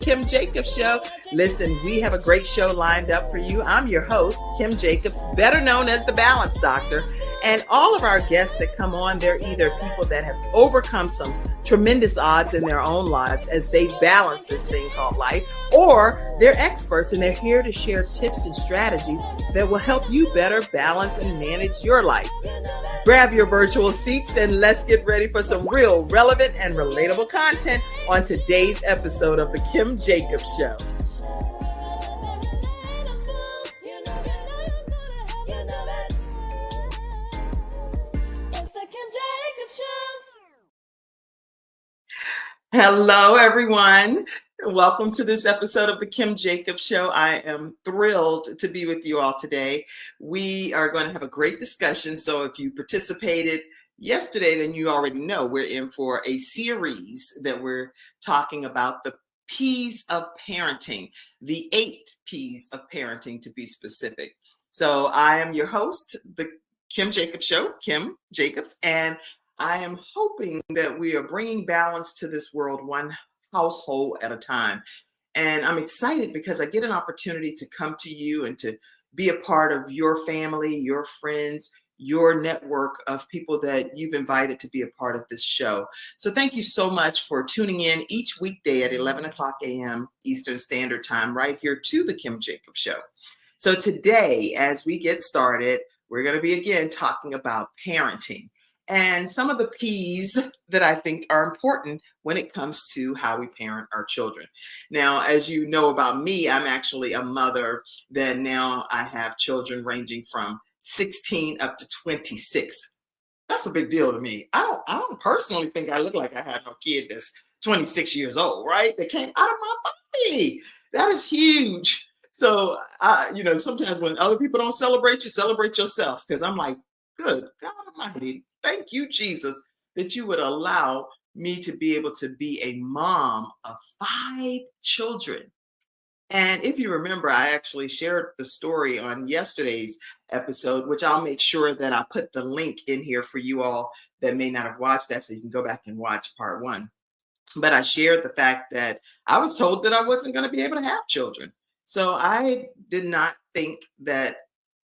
Kim Jacobs Show. Listen, we have a great show lined up for you. I'm your host, Kim Jacobs, better known as the Balance Doctor. And all of our guests that come on, they're either people that have overcome some tremendous odds in their own lives as they balance this thing called life, or they're experts and they're here to share tips and strategies that will help you better balance and manage your life. Grab your virtual seats and let's get ready for some real relevant and relatable content on today's episode of the Kim Jacobs Show. Hello, everyone. Welcome to this episode of the Kim Jacobs Show. I am thrilled to be with you all today. We are going to have a great discussion. So if you participated yesterday, then you already know we're in for a series that we're talking about the P's of parenting, the 8 P's of parenting to be specific. So I am your host, the Kim Jacobs Show, Kim Jacobs, and I am hoping that we are bringing balance to this world one household at a time. And I'm excited because I get an opportunity to come to you and to be a part of your family, your friends, your network of people that you've invited to be a part of this show. So thank you so much for tuning in each weekday at 11 o'clock a.m. Eastern Standard Time right here to the Kim Jacobs Show. So today, as we get started, we're going to be again talking about parenting and some of the P's that I think are important when it comes to how we parent our children. Now, as you know about me, I'm actually a mother that now I have children ranging from 16 up to 26. That's a big deal to me. I don't personally think I look like I had no kid that's 26 years old, right? That came out of my body. That is huge. So, sometimes when other people don't celebrate, you celebrate yourself, because I'm like, good God Almighty, thank you, Jesus, that you would allow me to be able to be a mom of 5 children. And if you remember, I actually shared the story on yesterday's episode, which I'll make sure that I put the link in here for you all that may not have watched that, so you can go back and watch part 1. But I shared the fact that I was told that I wasn't going to be able to have children. So I did not think that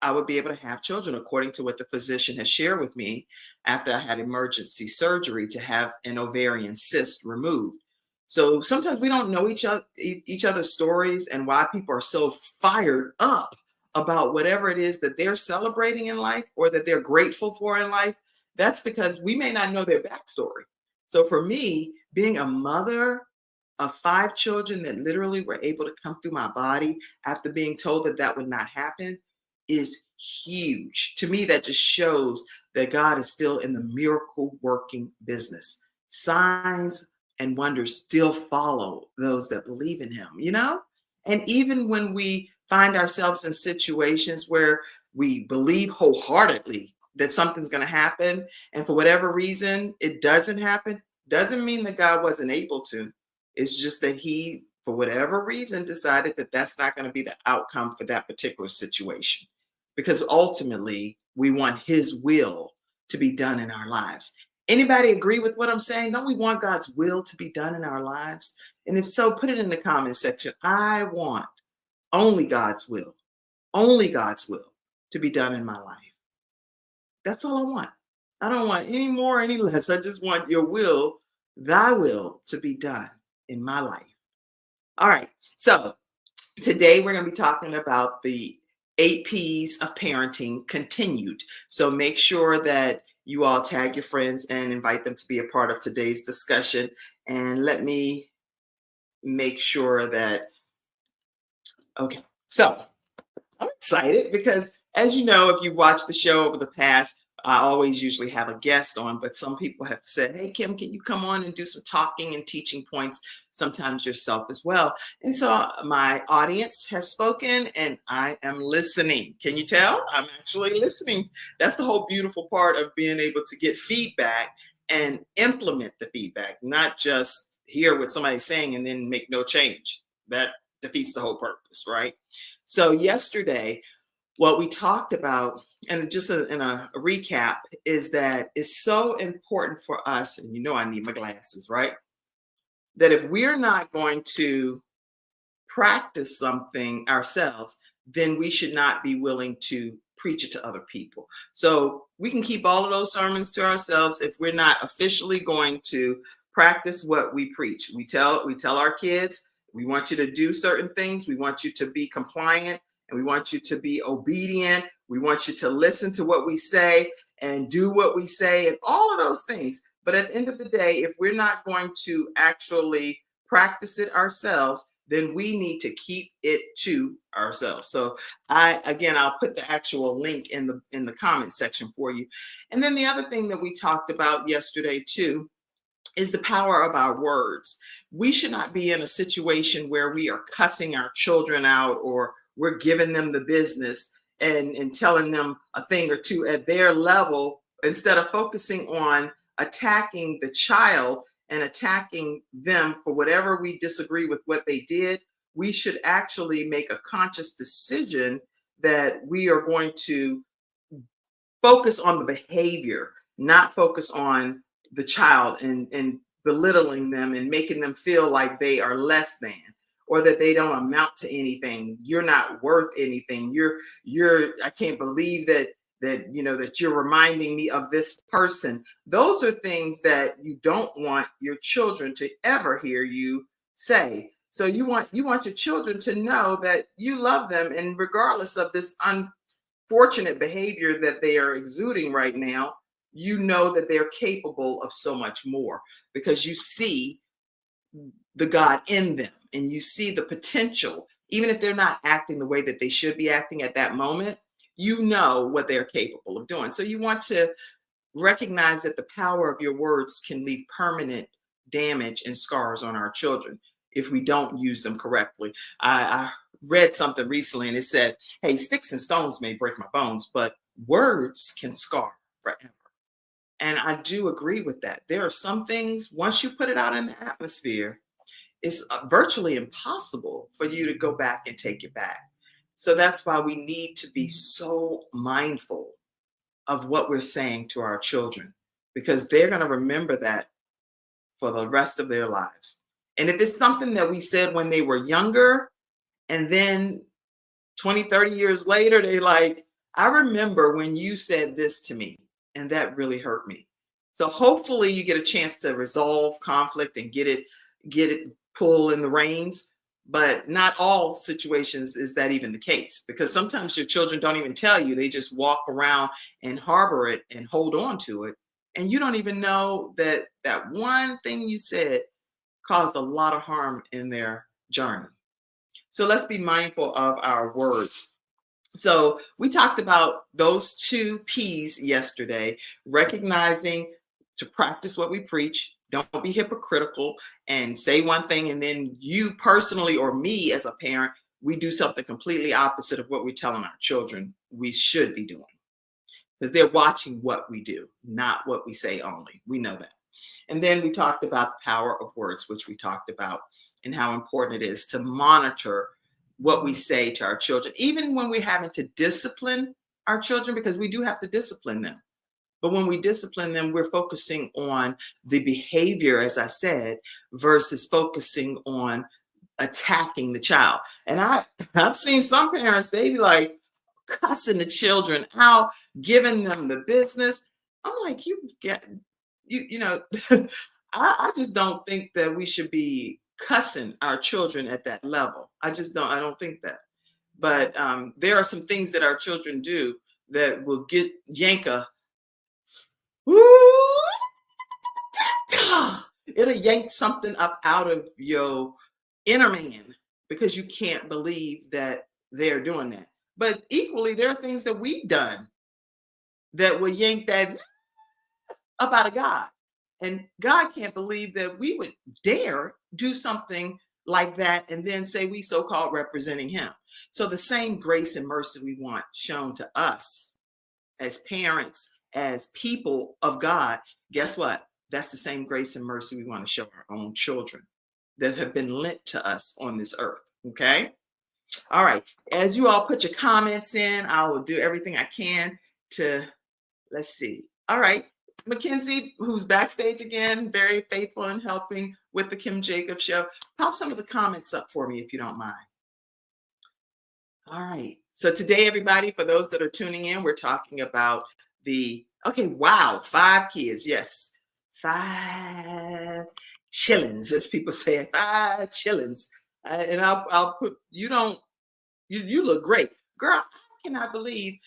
I would be able to have children, according to what the physician has shared with me after I had emergency surgery to have an ovarian cyst removed. So sometimes we don't know each other's stories and why people are so fired up about whatever it is that they're celebrating in life or that they're grateful for in life. That's because we may not know their backstory. So for me, being a mother of 5 children that literally were able to come through my body after being told that that would not happen is huge. To me, that just shows that God is still in the miracle working business. Signs and wonders still follow those that believe in him, And even when we find ourselves in situations where we believe wholeheartedly that something's going to happen, and for whatever reason it doesn't happen, doesn't mean that God wasn't able to. It's just that he, for whatever reason, decided that that's not going to be the outcome for that particular situation. Because ultimately, we want his will to be done in our lives. Anybody agree with what I'm saying? Don't we want God's will to be done in our lives? And if so, put it in the comment section. I want only God's will to be done in my life. That's all I want. I don't want any more, any less. I just want your will, thy will, to be done in my life. All right. So today we're going to be talking about the 8 P's of parenting continued. So make sure that you all tag your friends and invite them to be a part of today's discussion. And let me make sure that, okay. So I'm excited because, as you know, if you've watched the show over the past, I always usually have a guest on, but some people have said, hey, Kim, can you come on and do some talking and teaching points, sometimes yourself as well? And so my audience has spoken and I am listening. Can you tell? I'm actually listening. That's the whole beautiful part of being able to get feedback and implement the feedback, not just hear what somebody's saying and then make no change. That defeats the whole purpose, right? So yesterday, what we talked about, and just in a recap, is that it's so important for us, and I need my glasses, right? That if we're not going to practice something ourselves, then we should not be willing to preach it to other people. So we can keep all of those sermons to ourselves if we're not officially going to practice what we preach. We tell our kids, we want you to do certain things, we want you to be compliant, and we want you to be obedient. We want you to listen to what we say and do what we say and all of those things. But at the end of the day, if we're not going to actually practice it ourselves, then we need to keep it to ourselves. So I'll put the actual link in the comment section for you. And then the other thing that we talked about yesterday too is the power of our words. We should not be in a situation where we are cussing our children out, or we're giving them the business and telling them a thing or two at their level, instead of focusing on attacking the child and attacking them for whatever we disagree with what they did. We should actually make a conscious decision that we are going to focus on the behavior, not focus on the child and belittling them and making them feel like they are less than, or that they don't amount to anything. You're not worth anything. I can't believe that you're reminding me of this person. Those are things that you don't want your children to ever hear you say. So you want your children to know that you love them, and regardless of this unfortunate behavior that they are exuding right now, you know that they're capable of so much more, because you see the God in them and you see the potential. Even if they're not acting the way that they should be acting at that moment, you know what they're capable of doing. So you want to recognize that the power of your words can leave permanent damage and scars on our children if we don't use them correctly. I read something recently and it said, hey, sticks and stones may break my bones, but words can scar forever. And I do agree with that. There are some things, once you put it out in the atmosphere, it's virtually impossible for you to go back and take it back. So that's why we need to be so mindful of what we're saying to our children, because they're going to remember that for the rest of their lives. And if it's something that we said when they were younger, and then 20, 30 years later, they like, I remember when you said this to me, and that really hurt me. So hopefully you get a chance to resolve conflict and get it pull in the reins. But not all situations is that even the case, because sometimes your children don't even tell you. They just walk around and harbor it and hold on to it. And you don't even know that that one thing you said caused a lot of harm in their journey. So let's be mindful of our words. So we talked about those two P's yesterday: recognizing to practice what we preach. Don't be hypocritical and say one thing and then you personally, or me as a parent, we do something completely opposite of what we're telling our children we should be doing, because they're watching what we do, not what we say only. We know that. And then we talked about the power of words, which we talked about, and how important it is to monitor what we say to our children, even when we're having to discipline our children, because we do have to discipline them. But when we discipline them, we're focusing on the behavior, as I said, versus focusing on attacking the child. And I've seen some parents, they be like cussing the children out, giving them the business. I'm like, I just don't think that we should be cussing our children at that level. I don't think that. But there are some things that our children do that will yank a, it'll yank something up out of your inner man, because you can't believe that they're doing that. But equally, there are things that we've done that will yank that up out of God. And God can't believe that we would dare do something like that and then say we so-called representing him. So the same grace and mercy we want shown to us as parents, as people of God, guess what? That's the same grace and mercy we want to show our own children that have been lent to us on this earth. Okay? All right. As you all put your comments in, I will do everything I can to, let's see. All right. Mackenzie, who's backstage again, very faithful in helping with the Kim Jacobs Show. Pop some of the comments up for me if you don't mind. All right. So today, everybody, for those that are tuning in, we're talking about wow, 5 kids. Yes, 5 shillings, as people say, 5 shillings. And I'll put, you look great. Girl, I cannot believe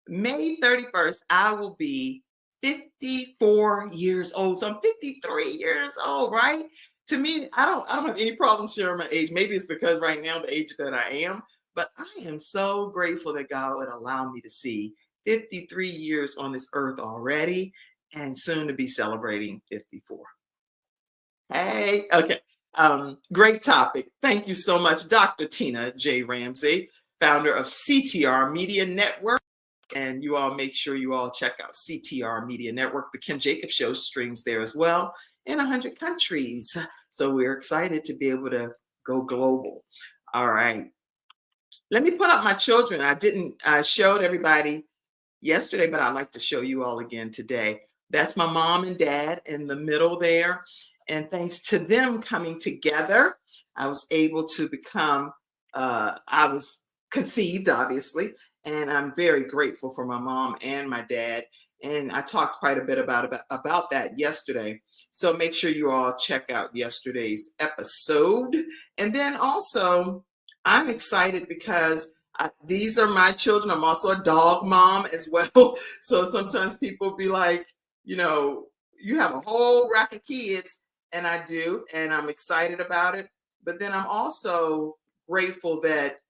May 31st, I will be 54 years old. So I'm 53 years old, right? To me, I don't have any problem sharing my age. Maybe it's because right now the age that I am, but I am so grateful that God would allow me to see 53 years on this earth already and soon to be celebrating 54. Hey, okay. Great topic. Thank you so much, Dr. Tina J. Ramsey, founder of CTR Media Network. And you all make sure you all check out CTR Media Network. The Kim Jacobs Show streams there as well in 100 countries. So we're excited to be able to go global. All right. Let me put up my children. I didn't showed everybody yesterday, but I'd like to show you all again today. That's my mom and dad in the middle there. And thanks to them coming together, I was able to become, I was conceived, obviously, and I'm very grateful for my mom and my dad. And I talked quite a bit about that yesterday. So make sure you all check out yesterday's episode. And then also, I'm excited because these are my children. I'm also a dog mom as well. So sometimes people be like, you have a whole rack of kids, and I do, and I'm excited about it. But then I'm also grateful that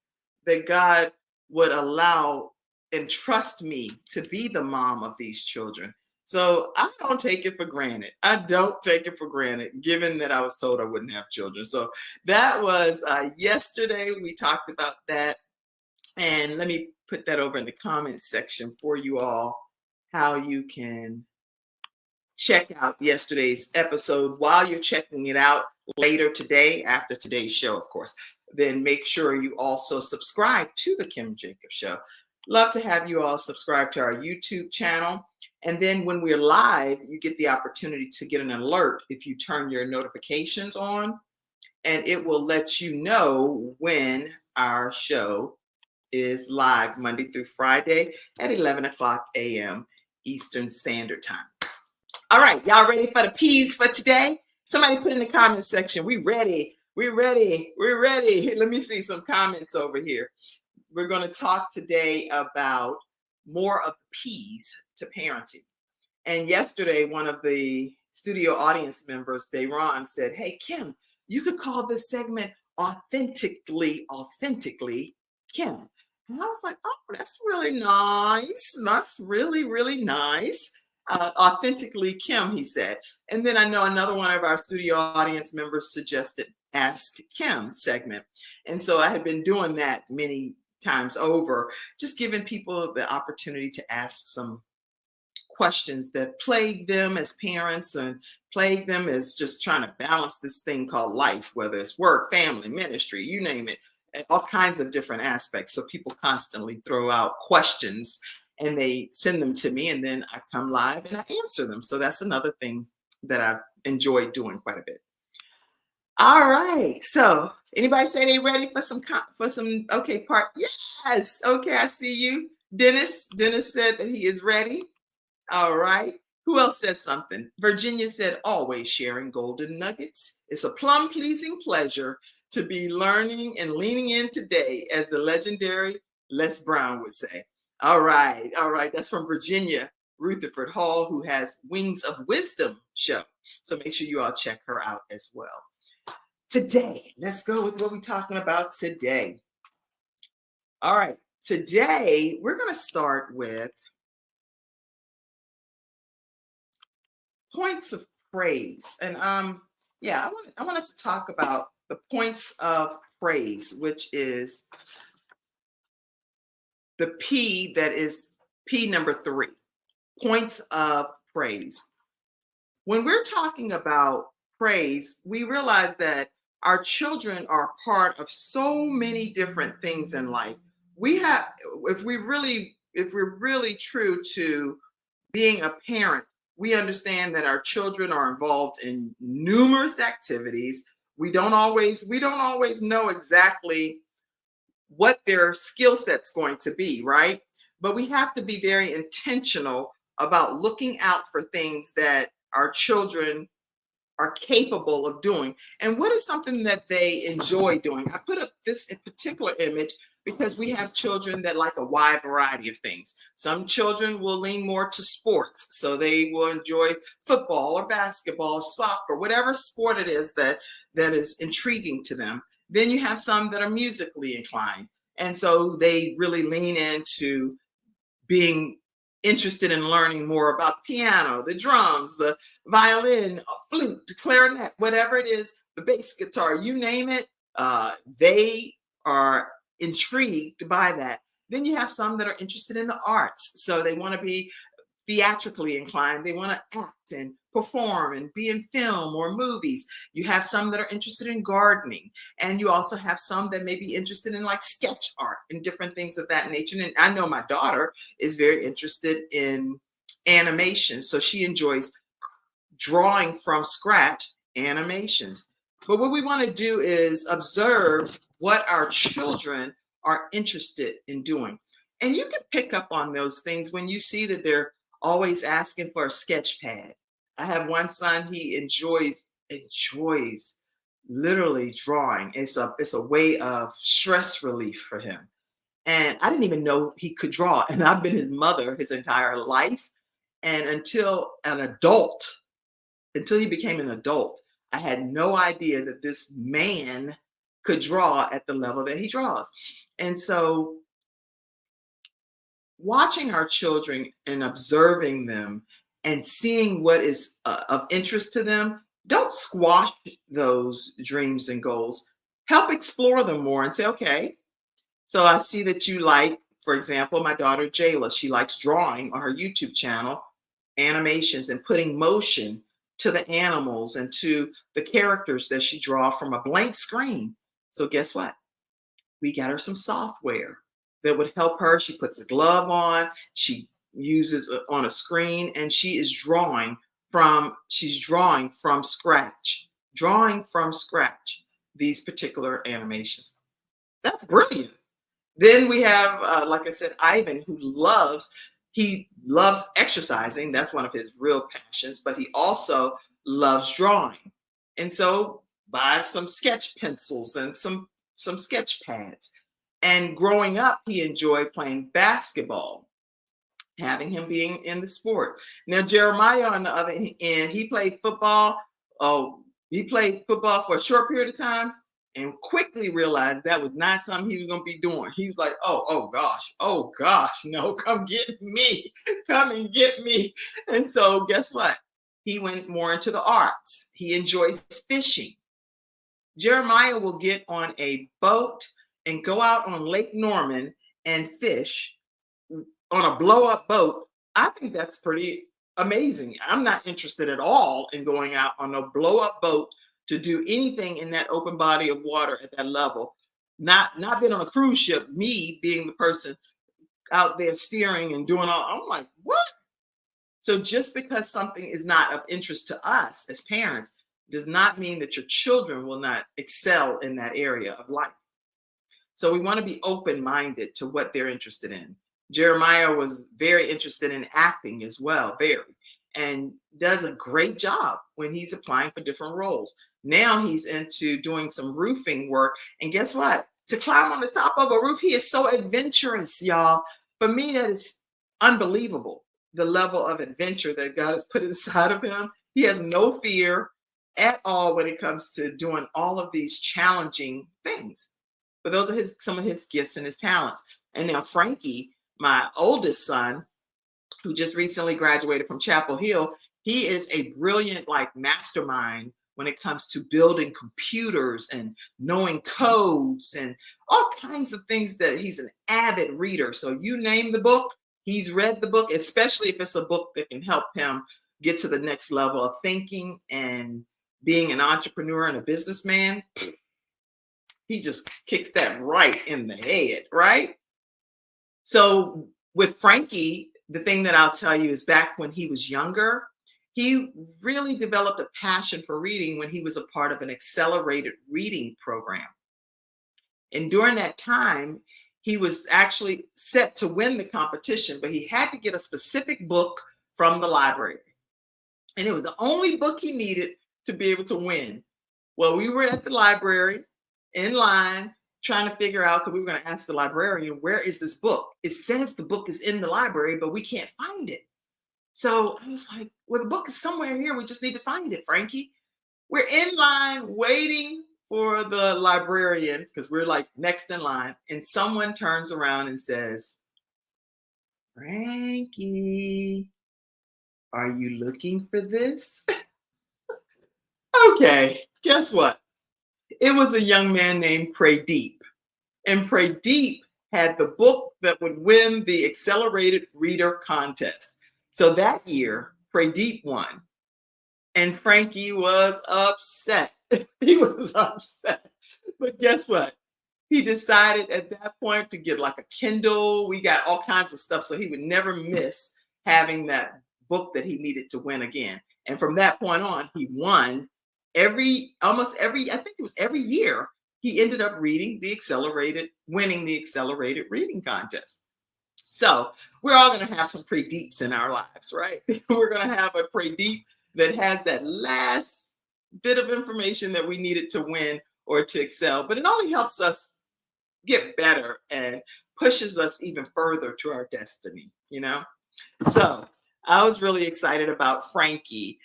God would allow and trust me to be the mom of these children. So I don't take it for granted. I don't take it for granted, given that I was told I wouldn't have children. So that was yesterday. We talked about that. And let me put that over in the comments section for you all, how you can check out yesterday's episode while you're checking it out later today, after today's show, of course. Then make sure you also subscribe to the Kim Jacobs Show. Love to have you all subscribe to our YouTube channel. And then when we're live, you get the opportunity to get an alert if you turn your notifications on, and it will let you know when our show is live Monday through Friday at 11 o'clock a.m. Eastern Standard Time. All right, y'all ready for the P's for today? Somebody put in the comment section, we ready, we're ready, we're ready. Let me see some comments over here. We're going to talk today about more of the P's to parenting. And yesterday, one of the studio audience members, Dayron, said, hey, Kim, you could call this segment Authentically Kim. And I was like, oh, that's really nice. That's really, really nice. Authentically Kim, he said. And then I know another one of our studio audience members suggested Ask Kim segment. And so I had been doing that many times over, just giving people the opportunity to ask some questions that plague them as parents and plague them as just trying to balance this thing called life, whether it's work, family, ministry, you name it, all kinds of different aspects. So people constantly throw out questions and they send them to me, and then I come live and I answer them. So that's another thing that I've enjoyed doing quite a bit. All right. So anybody say they ready for some okay part? Yes. Okay, I see you. Dennis said that he is ready. All right. Who else said something? Virginia said, always sharing golden nuggets. It's a plum-pleasing pleasure to be learning and leaning in today, as the legendary Les Brown would say. All right. All right. That's from Virginia Rutherford Hall, who has Wings of Wisdom show. So make sure you all check her out as well. Today, let's go with what we're talking about today. All right. Today, we're going to start with points of praise. And I want us to talk about the points of praise, which is the P, that is P number 3, points of praise. When we're talking about praise, we realize that our children are part of so many different things in life. If we're really true to being a parent, We understand that our children are involved in numerous activities. We don't always know exactly what their skill set's going to be, right? But we have to be very intentional about looking out for things that our children are capable of doing, and what is something that they enjoy doing. I put up this in particular image because we have children that like a wide variety of things. Some children will lean more to sports, so they will enjoy football or basketball or soccer, whatever sport it is that is intriguing to them. Then you have some that are musically inclined, and so they really lean into being interested in learning more about piano, the drums, the violin, flute, the clarinet, whatever it is, the bass guitar, you name it, they are intrigued by that. Then you have some that are interested in the arts. So they want to be theatrically inclined. They want to act and perform and be in film or movies. You have some that are interested in gardening. And you also have some that may be interested in like sketch art and different things of that nature. And I know my daughter is very interested in animation. So she enjoys drawing from scratch animations. But what we want to do is observe what our children are interested in doing. And you can pick up on those things when you see that they're always asking for a sketch pad. I have one son, he enjoys literally drawing. It's a way of stress relief for him. And I didn't even know he could draw. And I've been his mother his entire life. And until he became an adult, I had no idea that this man could draw at the level that he draws. And so watching our children and observing them and seeing what is of interest to them, don't squash those dreams and goals. Help explore them more and say, okay, so I see that you like, for example, my daughter Jayla, she likes drawing on her YouTube channel, animations and putting motion to the animals and to the characters that she draw from a blank screen. So guess what? We got her some software that would help her. She puts a glove on, she uses on a screen, and she's drawing from scratch these particular animations. That's brilliant. Then we have, like I said, Ivan, he loves exercising. That's one of his real passions, but he also loves drawing. And so buy some sketch pencils and some sketch pads. And growing up, he enjoyed playing basketball, having him being in the sport. Now, Jeremiah, on the other end, he played football. Oh, he played football for a short period of time and quickly realized that was not something he was going to be doing. He was like, oh gosh, no, come get me, come and get me. And so guess what? He went more into the arts. He enjoys fishing. Jeremiah will get on a boat and go out on Lake Norman and fish on a blow up boat. I think that's pretty amazing. I'm not interested at all in going out on a blow up boat to do anything in that open body of water at that level. Not being on a cruise ship, me being the person out there steering and doing all, I'm like, what? So just because something is not of interest to us as parents does not mean that your children will not excel in that area of life. So we want to be open-minded to what they're interested in. Jeremiah was very interested in acting as well, and does a great job when he's applying for different roles. Now he's into doing some roofing work. And guess what? To climb on the top of a roof, he is so adventurous, y'all. For me, that is unbelievable. The level of adventure that God has put inside of him. He has no fear at all when it comes to doing all of these challenging things. But those are some of his gifts and his talents. And now Frankie, my oldest son, who just recently graduated from Chapel Hill, he is a brilliant mastermind when it comes to building computers and knowing codes and all kinds of things. That he's an avid reader. So you name the book, he's read the book, especially if it's a book that can help him get to the next level of thinking and being an entrepreneur and a businessman. He just kicks that right in the head, right? So with Frankie, the thing that I'll tell you is back when he was younger, he really developed a passion for reading when he was a part of an accelerated reading program. And during that time, he was actually set to win the competition, but he had to get a specific book from the library. And it was the only book he needed to be able to win. Well, we were at the library in line trying to figure out, because we were going to ask the librarian, where is this book? It says the book is in the library, but we can't find it. So I was like, well, the book is somewhere here. We just need to find it, Frankie. We're in line waiting for the librarian because we're like next in line. And someone turns around and says, Frankie, are you looking for this? Okay, guess what? It was a young man named Pradeep. And Pradeep had the book that would win the accelerated reader contest. So that year, Pradeep won. And Frankie was upset. He was upset. But guess what? He decided at that point to get like a Kindle. We got all kinds of stuff so he would never miss having that book that he needed to win again. And from that point on, he won almost every, I think it was every year, he ended up winning the accelerated reading contest. So we're all going to have some Pradeeps in our lives, right? We're going to have a Pradeep that has that last bit of information that we needed to win or to excel, but it only helps us get better and pushes us even further to our destiny, you know? So I was really excited about Frankie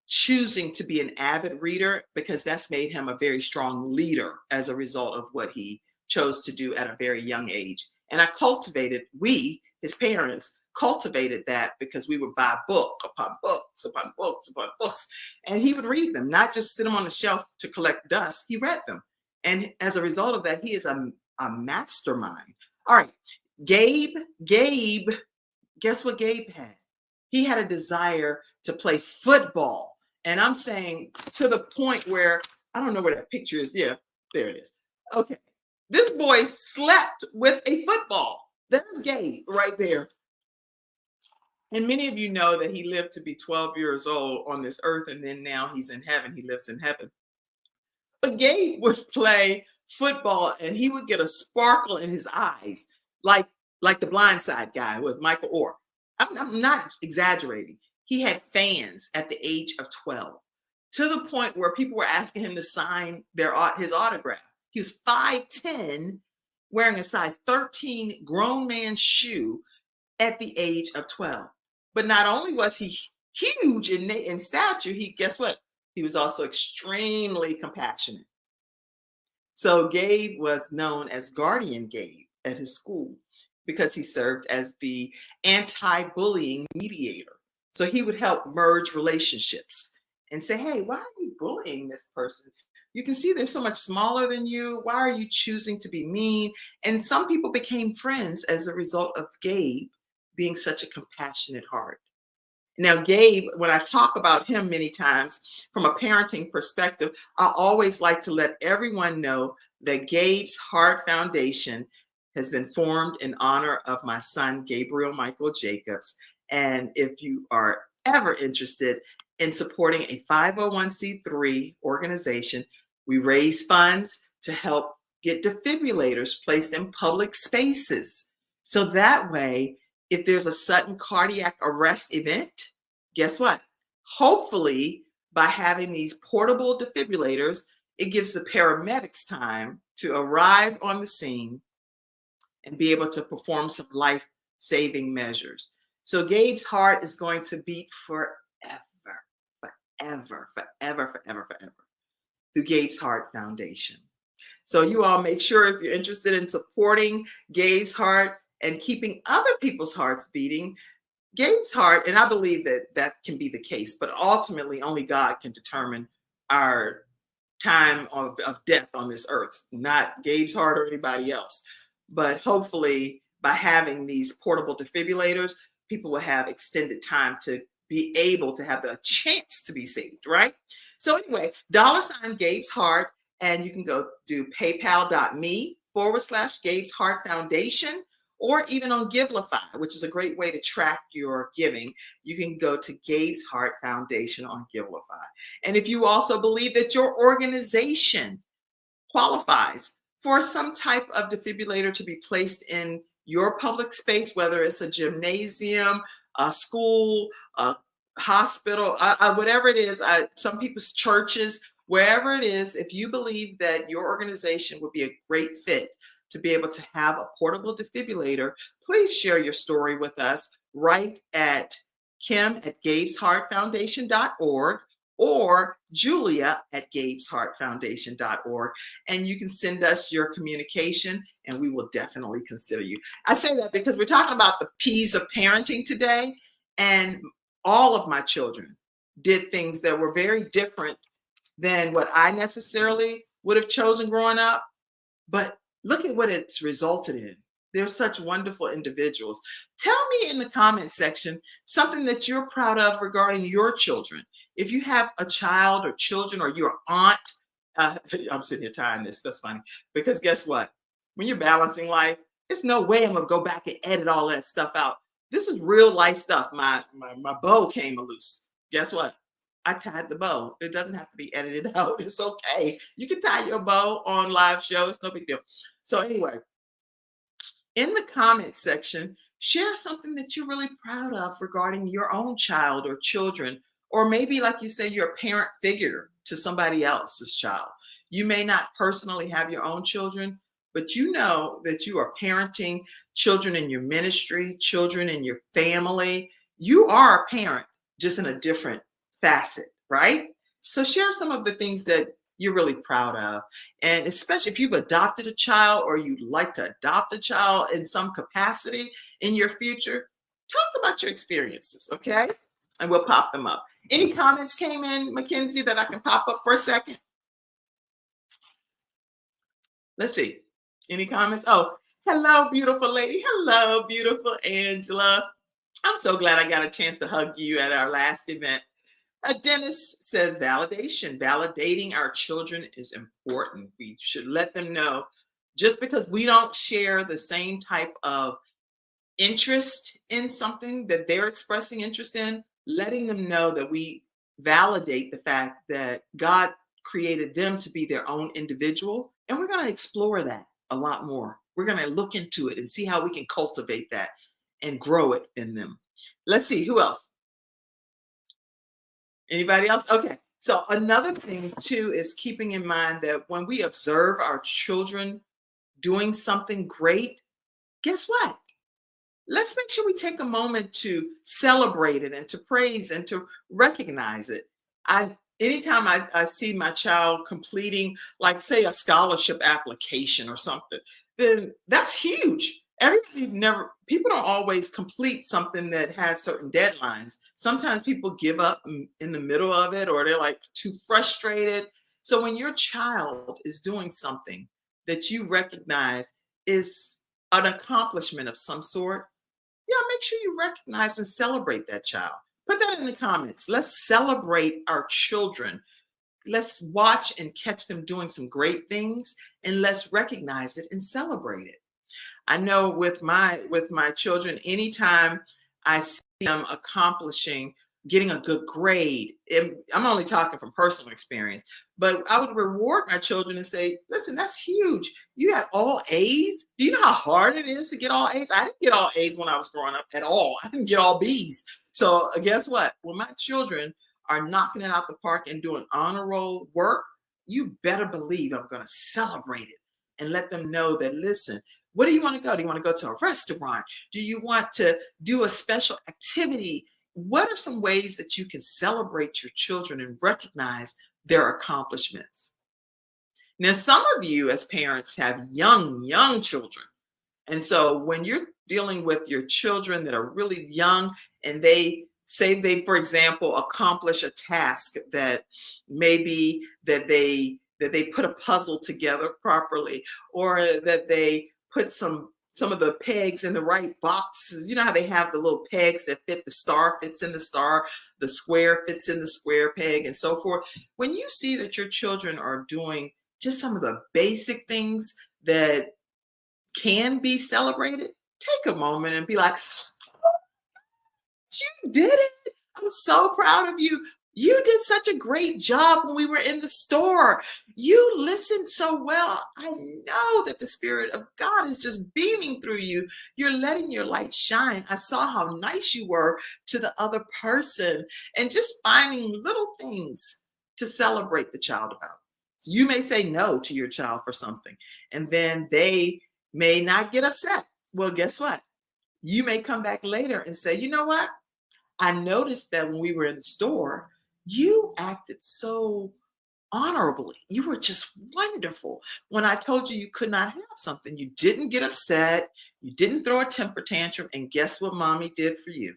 choosing to be an avid reader because that's made him a very strong leader as a result of what he chose to do at a very young age. And we, his parents, cultivated that because we would buy book upon books upon books upon books, and he would read them, not just sit them on the shelf to collect dust. He read them. And as a result of that, he is a mastermind. All right, Gabe, guess what Gabe had? He had a desire to play football. And I'm saying to the point where, I don't know where that picture is. Yeah, there it is. Okay. This boy slept with a football. That's Gabe right there. And many of you know that he lived to be 12 years old on this earth, and then now he's in heaven. He lives in heaven. But Gabe would play football, and he would get a sparkle in his eyes, like the Blind Side guy with Michael Orr. I'm not exaggerating. He had fans at the age of 12, to the point where people were asking him to sign his autograph. He was 5'10", wearing a size 13 grown man's shoe at the age of 12. But not only was he huge in stature, guess what? He was also extremely compassionate. So Gabe was known as Guardian Gabe at his school because he served as the anti-bullying mediator. So he would help merge relationships and say, hey, why are you bullying this person? You can see they're so much smaller than you. Why are you choosing to be mean? And some people became friends as a result of Gabe being such a compassionate heart. Now, Gabe, when I talk about him many times from a parenting perspective, I always like to let everyone know that Gabe's Heart Foundation has been formed in honor of my son, Gabriel Michael Jacobs. And if you are ever interested in supporting a 501c3 organization, we raise funds to help get defibrillators placed in public spaces. So that way, if there's a sudden cardiac arrest event, guess what? Hopefully, by having these portable defibrillators, it gives the paramedics time to arrive on the scene and be able to perform some life-saving measures. So Gabe's heart is going to beat forever, forever, forever, forever, forever through Gabe's Heart Foundation. So you all make sure, if you're interested in supporting Gabe's heart and keeping other people's hearts beating, Gabe's heart, and I believe that can be the case, but ultimately only God can determine our time of death on this earth, not Gabe's heart or anybody else. But hopefully by having these portable defibrillators, people will have extended time to be able to have the chance to be saved, right? So anyway, $ Gabe's Heart, and you can go do paypal.me/Gabe's Heart Foundation, or even on Givelify, which is a great way to track your giving. You can go to Gabe's Heart Foundation on Givelify. And if you also believe that your organization qualifies for some type of defibrillator to be placed in your public space, whether it's a gymnasium, a school, a hospital, whatever it is, some people's churches, wherever it is, if you believe that your organization would be a great fit to be able to have a portable defibrillator, please share your story with us right at kim@gabesheartfoundation.org or julia@gabesheartfoundation.org. And you can send us your communication and we will definitely consider you. I say that because we're talking about the P's of parenting today. And all of my children did things that were very different than what I necessarily would have chosen growing up. But look at what it's resulted in. They're such wonderful individuals. Tell me in the comment section something that you're proud of regarding your children. If you have a child or children or your aunt, I'm sitting here tying this. That's funny. Because guess what? When you're balancing life, it's no way I'm going to go back and edit all that stuff out. This is real life stuff. My bow came loose. Guess what? I tied the bow. It doesn't have to be edited out. It's okay. You can tie your bow on live show. It's no big deal. So anyway, in the comments section, share something that you're really proud of regarding your own child or children. Or maybe, like you say, you're a parent figure to somebody else's child. You may not personally have your own children, but you know that you are parenting children in your ministry, children in your family. You are a parent, just in a different facet, right? So share some of the things that you're really proud of. And especially if you've adopted a child or you'd like to adopt a child in some capacity in your future, talk about your experiences, okay? And we'll pop them up. Any comments came in, Mackenzie, that I can pop up for a second? Let's see. Any comments? Oh, hello, beautiful lady. Hello, beautiful Angela. I'm so glad I got a chance to hug you at our last event. Dennis says validation. Validating our children is important. We should let them know just because we don't share the same type of interest in something that they're expressing interest in, letting them know that we validate the fact that God created them to be their own individual. And we're going to explore that a lot more. We're going to look into it and see how we can cultivate that and grow it in them. Let's see, who else? Anybody else? Okay. So another thing too is keeping in mind that when we observe our children doing something great, guess what? Let's make sure we take a moment to celebrate it and to praise and to recognize it. Anytime I see my child completing, like say a scholarship application or something, then that's huge. People don't always complete something that has certain deadlines. Sometimes people give up in the middle of it, or they're like too frustrated. So when your child is doing something that you recognize is an accomplishment of some sort, make sure you recognize and celebrate that child. Put that in the comments. Let's celebrate our children. Let's watch and catch them doing some great things, and let's recognize it and celebrate it. I know with my children, anytime I see them getting a good grade, I'm only talking from personal experience, but I would reward my children and say, listen, that's huge. You had all A's. Do you know how hard it is to get all A's? I didn't get all A's when I was growing up at all. I didn't get all B's. So guess what? When my children are knocking it out the park and doing honor roll work, you better believe I'm going to celebrate it and let them know that, listen, where do you want to go? Do you want to go to a restaurant? Do you want to do a special activity? What are some ways that you can celebrate your children and recognize their accomplishments? Now, some of you as parents have young children. And so when you're dealing with your children that are really young and they, for example, accomplish a task that maybe that they put a puzzle together properly, or that they put some of the pegs in the right boxes. You know how they have the little pegs that fit, the star fits in the star, the square fits in the square peg, and so forth. When you see that your children are doing just some of the basic things that can be celebrated, take a moment and be like, you did it. I'm so proud of you. You did such a great job when we were in the store. You listened so well. I know that the Spirit of God is just beaming through you. You're letting your light shine. I saw how nice you were to the other person, and just finding little things to celebrate the child about. So you may say no to your child for something, and then they may not get upset. Well, guess what? You may come back later and say, you know what? I noticed that when we were in the store, you acted so honorably. You were just wonderful. When I told you you could not have something, you didn't get upset. You didn't throw a temper tantrum. And guess what mommy did for you?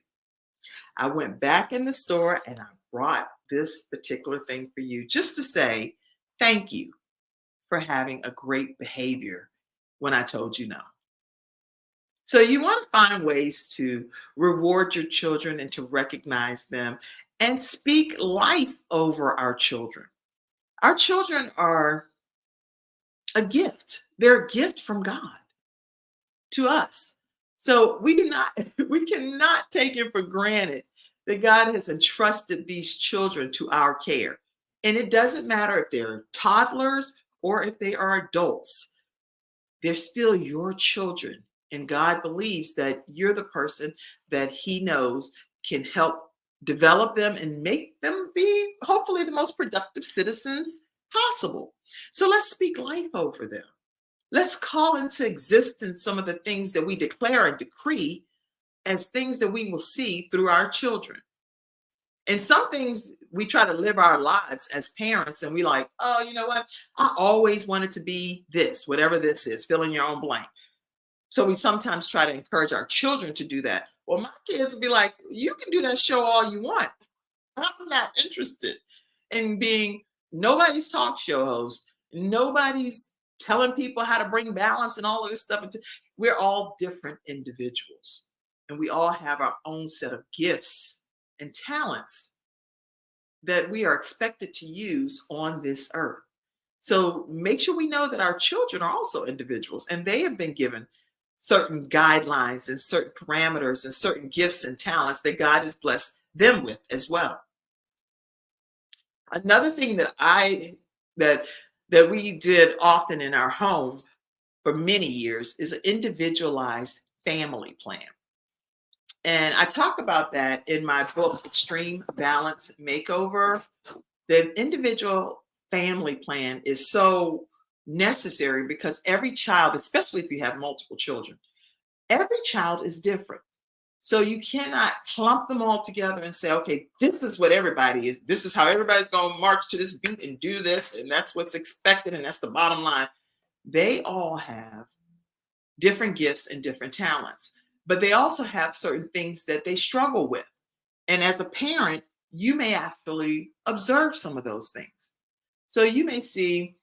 I went back in the store and I brought this particular thing for you just to say thank you for having a great behavior when I told you no. So you want to find ways to reward your children and to recognize them and speak life over our children. Our children are a gift. They're a gift from God to us. So we cannot take it for granted that God has entrusted these children to our care. And it doesn't matter if they're toddlers or if they are adults. They're still your children. And God believes that you're the person that He knows can help develop them and make them be hopefully the most productive citizens possible. So let's speak life over them. Let's call into existence some of the things that we declare and decree as things that we will see through our children. And some things we try to live our lives as parents, and we like, oh, you know what? I always wanted to be this, whatever this is, fill in your own blank. So we sometimes try to encourage our children to do that. Well, my kids will be like, you can do that show all you want. I'm not interested in being nobody's talk show host. Nobody's telling people how to bring balance and all of this stuff. We're all different individuals, and we all have our own set of gifts and talents that we are expected to use on this earth. So make sure we know that our children are also individuals, and they have been given certain guidelines and certain parameters and certain gifts and talents that God has blessed them with as well. Another thing that we did often in our home for many years is an individualized family plan. And I talk about that in my book, Extreme Balance Makeover. The individual family plan is so necessary because every child, especially if you have multiple children, every child is different. So you cannot clump them all together and say, okay, this is what everybody is. This is how everybody's going to march to this beat and do this. And that's what's expected. And that's the bottom line. They all have different gifts and different talents, but they also have certain things that they struggle with. And as a parent, you may actually observe some of those things. So you may see,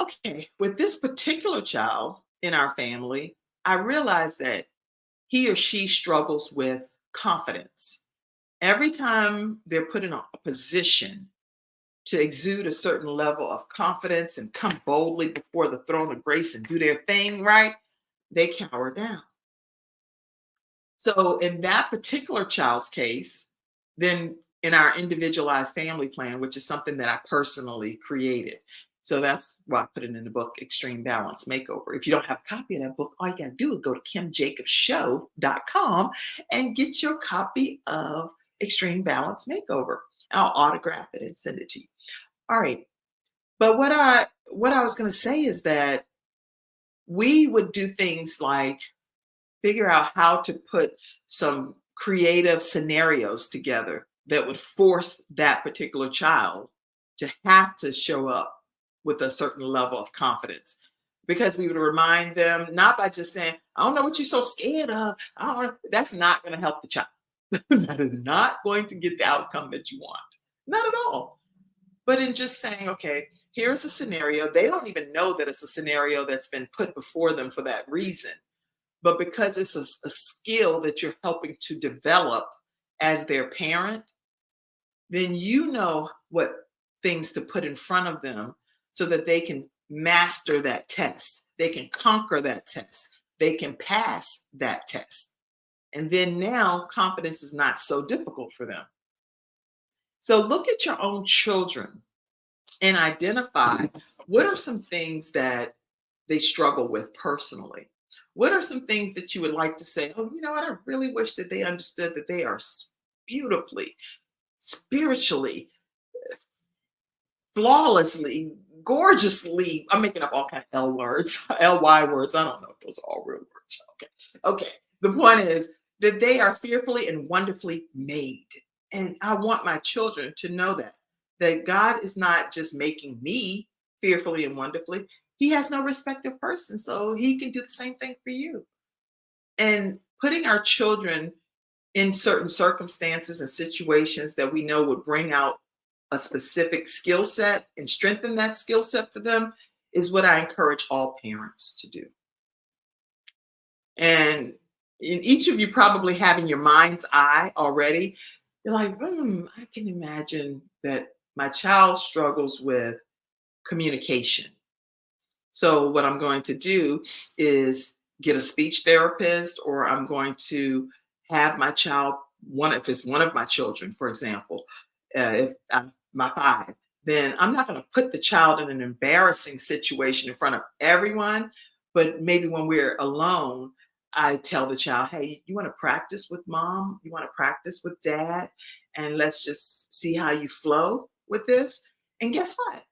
okay, with this particular child in our family, I realize that he or she struggles with confidence. Every time they're put in a position to exude a certain level of confidence and come boldly before the throne of grace and do their thing right, they cower down. So in that particular child's case, then in our individualized family plan, which is something that I personally created. So that's why I put it in the book, Extreme Balance Makeover. If you don't have a copy of that book, all you got to do is go to kimjacobshow.com and get your copy of Extreme Balance Makeover. I'll autograph it and send it to you. All right. But what I was going to say is that we would do things like figure out how to put some creative scenarios together that would force that particular child to have to show up with a certain level of confidence. Because we would remind them, not by just saying, I don't know what you're so scared of. That's not going to help the child. That is not going to get the outcome that you want. Not at all. But in just saying, okay, here's a scenario. They don't even know that it's a scenario that's been put before them for that reason. But because it's a skill that you're helping to develop as their parent, then you know what things to put in front of them so that they can master that test. They can conquer that test. they can pass that test. And then now confidence is not so difficult for them. So look at your own children and identify what are some things that they struggle with personally. What are some things that you would like to say, oh, you know what? I really wish that they understood that they are beautifully, spiritually, flawlessly, gorgeously. I'm making up all kind of L words, LY words. I don't know if those are all real words. Okay. Okay. The point is that they are fearfully and wonderfully made. And I want my children to know that God is not just making me fearfully and wonderfully. He has no respect of person. So he can do the same thing for you. And putting our children in certain circumstances and situations that we know would bring out a specific skill set and strengthen that skill set for them is what I encourage all parents to do. And in each of you probably have in your mind's eye already, you're like, I can imagine that my child struggles with communication. So what I'm going to do is get a speech therapist, or I'm going to have my child, if it's one of my children, for example, if I'm my five, then I'm not going to put the child in an embarrassing situation in front of everyone. But maybe when we're alone, I tell the child, hey, you want to practice with mom? You want to practice with dad? And let's just see how you flow with this. And guess what?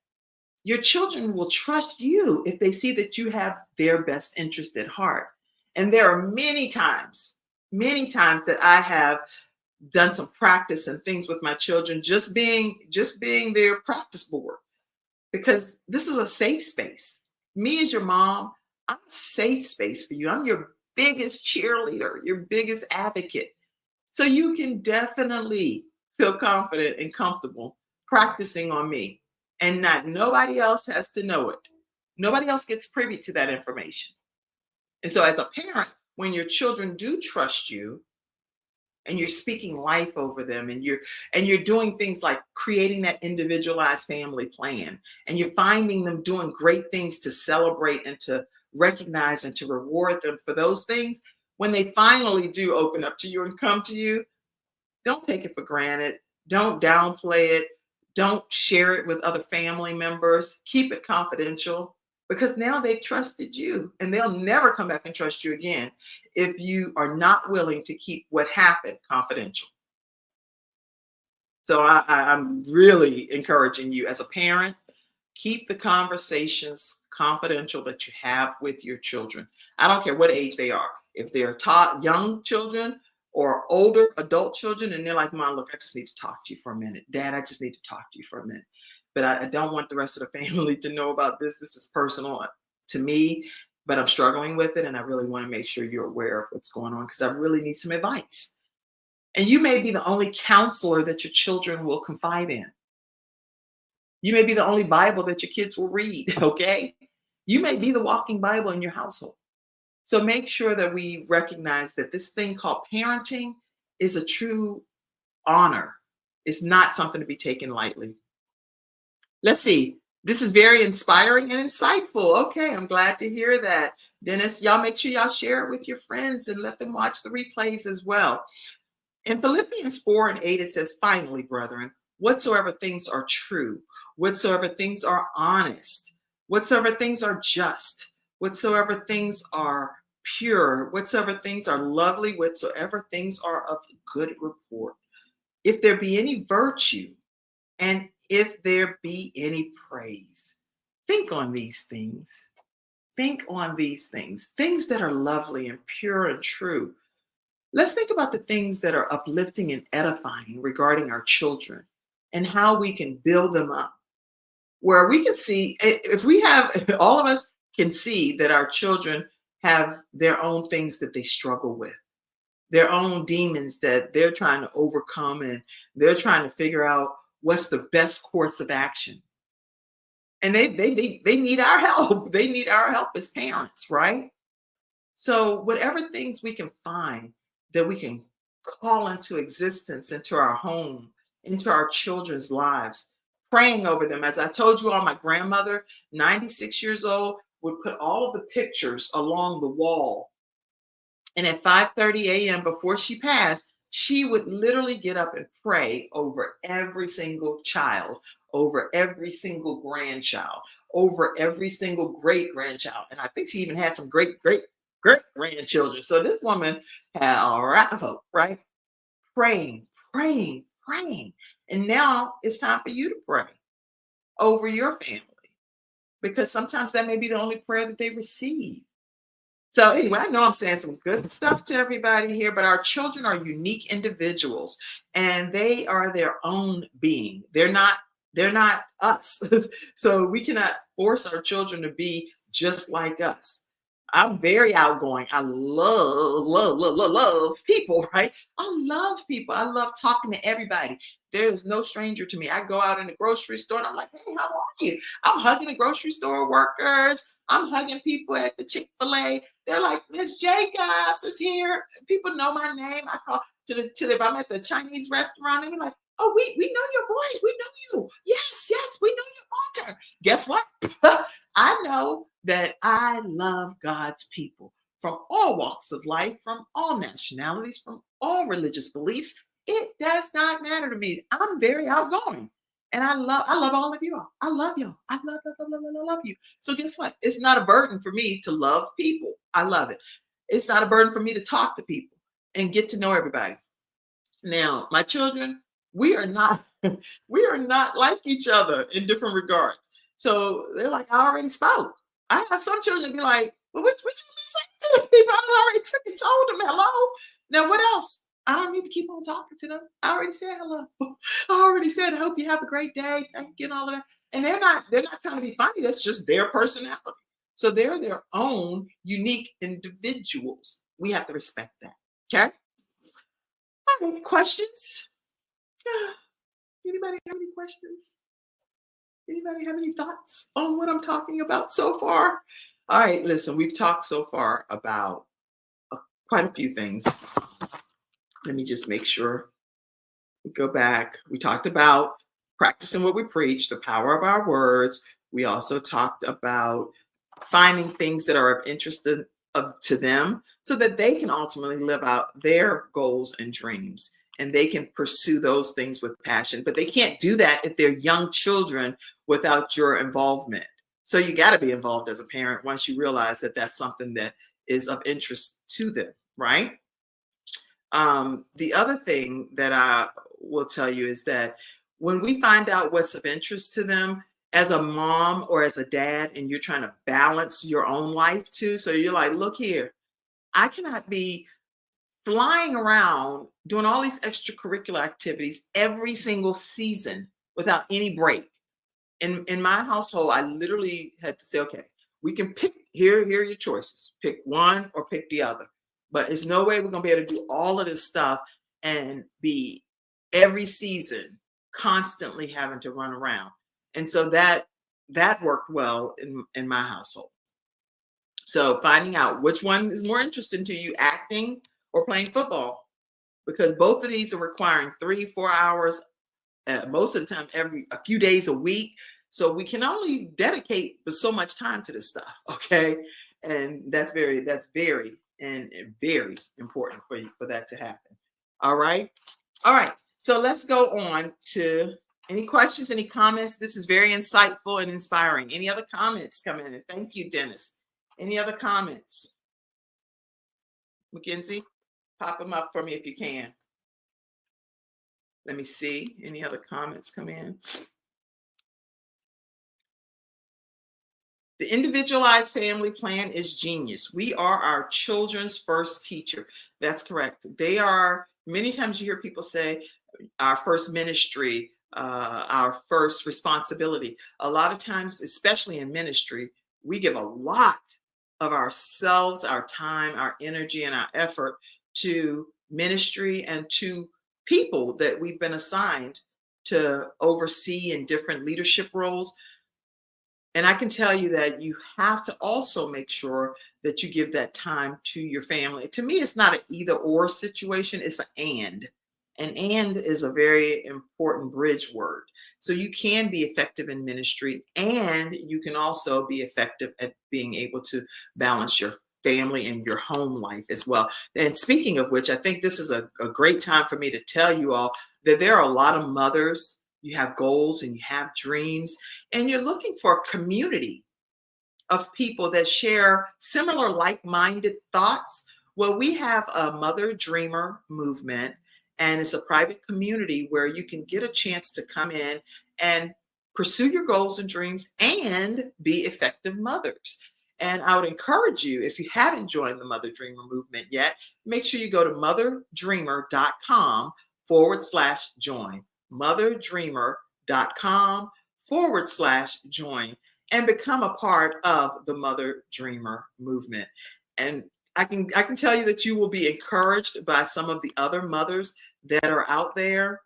Your children will trust you if they see that you have their best interest at heart. And there are many times that I have done some practice and things with my children, just being their practice board, because this is a safe space. Me as your mom, I'm a safe space for you. I'm your biggest cheerleader, your biggest advocate. So you can definitely feel confident and comfortable practicing on me. And not nobody else has to know it. Nobody else gets privy to that information. And so as a parent, when your children do trust you and you're speaking life over them, and you're doing things like creating that individualized family plan, and you're finding them doing great things to celebrate and to recognize and to reward them for those things, when they finally do open up to you and come to you, don't take it for granted. Don't downplay it. Don't share it with other family members. Keep it confidential, because now they've trusted you, and they'll never come back and trust you again if you are not willing to keep what happened confidential. So I'm really encouraging you as a parent, keep the conversations confidential that you have with your children. I don't care what age they are. If they're taught young children or older adult children, and they're like, Mom, look, I just need to talk to you for a minute. Dad, I just need to talk to you for a minute. But I don't want the rest of the family to know about this. This is personal to me, but I'm struggling with it. And I really want to make sure you're aware of what's going on, because I really need some advice. And you may be the only counselor that your children will confide in. You may be the only Bible that your kids will read, okay? You may be the walking Bible in your household. So make sure that we recognize that this thing called parenting is a true honor. It's not something to be taken lightly. Let's see. This is very inspiring and insightful. Okay, I'm glad to hear that. Dennis, y'all make sure y'all share it with your friends and let them watch the replays as well. In Philippians 4:8, it says, finally, brethren, whatsoever things are true, whatsoever things are honest, whatsoever things are just, whatsoever things are pure, whatsoever things are lovely, whatsoever things are of good report, if there be any virtue, and if there be any praise, think on these things. Think on these things that are lovely and pure and true. Let's think about the things that are uplifting and edifying regarding our children, and how we can build them up, where we can see, if we have, all of us can see that our children have their own things that they struggle with, their own demons that they're trying to overcome, and they're trying to figure out what's the best course of action. And they need our help. They need our help as parents, right? So whatever things we can find that we can call into existence, into our home, into our children's lives, praying over them. As I told you all, my grandmother, 96 years old, would put all of the pictures along the wall And at 5:30 a.m. before she passed, she would literally get up and pray over every single child, over every single grandchild, over every single great grandchild. And I think she even had some great grandchildren. So this woman had a rack of folk, right? Praying, praying, praying. And now it's time for you to pray over your family, because sometimes that may be the only prayer that they receive. So anyway, I know I'm saying some good stuff to everybody here, but our children are unique individuals and they are their own being. They're not us. So we cannot force our children to be just like us. I'm very outgoing. I love people, right? I love people. I love talking to everybody. There's no stranger to me. I go out in the grocery store and I'm like, hey, how are you? I'm hugging the grocery store workers. I'm hugging people at the Chick-fil-A. They're like, Miss Jacobs is here. People know my name. I call if I'm at the Chinese restaurant, and they're like, oh, we know your voice. We know you. Yes, we know your order. Guess what? I know that I love God's people from all walks of life, from all nationalities, from all religious beliefs. It does not matter to me. I'm very outgoing. And I love all of you all. I love y'all. I love you. So guess what? It's not a burden for me to love people. I love it. It's not a burden for me to talk to people and get to know everybody. Now, my children, we are not we are not like each other in different regards. So they're like, I already spoke. I have some children be like, well, what you be saying to the people? I already took and told them hello. Now what else? I don't need to keep on talking to them. I already said hello. I already said, I hope you have a great day. Thank you and all of that. And they're not trying to be funny. That's just their personality. So they're their own unique individuals. We have to respect that. Okay. All right, questions? Anybody have any questions? Anybody have any thoughts on what I'm talking about so far? All right, listen, we've talked so far about quite a few things. Let me just make sure we go back. We talked about practicing what we preach, the power of our words. We also talked about finding things that are of interest to them so that they can ultimately live out their goals and dreams, and they can pursue those things with passion. But they can't do that if they're young children without your involvement. So you got to be involved as a parent once you realize that that's something that is of interest to them, right? The other thing that I will tell you is that when we find out what's of interest to them, as a mom or as a dad, and you're trying to balance your own life too, so you're like, look here, I cannot be flying around doing all these extracurricular activities every single season without any break. In my household, I literally had to say, okay, we can pick, here are your choices. Pick one or pick the other. But it's no way we're gonna be able to do all of this stuff and be every season constantly having to run around. And so that worked well in my household. So finding out which one is more interesting to you, acting or playing football, because both of these are requiring 3-4 hours, most of the time, a few days a week. So we can only dedicate so much time to this stuff, okay? And that's very and very important for that to happen. All right. So let's go on to any questions, any comments. This is very insightful and inspiring. Any other comments come in? And thank you, Dennis. Any other comments? Mackenzie, pop them up for me if you can. Let me see. Any other comments come in? The individualized family plan is genius. We are our children's first teacher. That's correct. They are, many times you hear people say, our first ministry, our first responsibility. A lot of times, especially in ministry, we give a lot of ourselves, our time, our energy, and our effort to ministry and to people that we've been assigned to oversee in different leadership roles. And I can tell you that you have to also make sure that you give that time to your family. To me, it's not an either or situation, it's an and. And is a very important bridge word. So you can be effective in ministry, and you can also be effective at being able to balance your family and your home life as well. And speaking of which, I think this is a great time for me to tell you all that there are a lot of mothers. You have goals and you have dreams, and you're looking for a community of people that share similar like-minded thoughts. Well, we have a Mother Dreamer movement, and it's a private community where you can get a chance to come in and pursue your goals and dreams and be effective mothers. And I would encourage you, if you haven't joined the Mother Dreamer movement yet, make sure you go to motherdreamer.com/join. Motherdreamer.com/join and become a part of the Mother Dreamer movement. And I can tell you that you will be encouraged by some of the other mothers that are out there,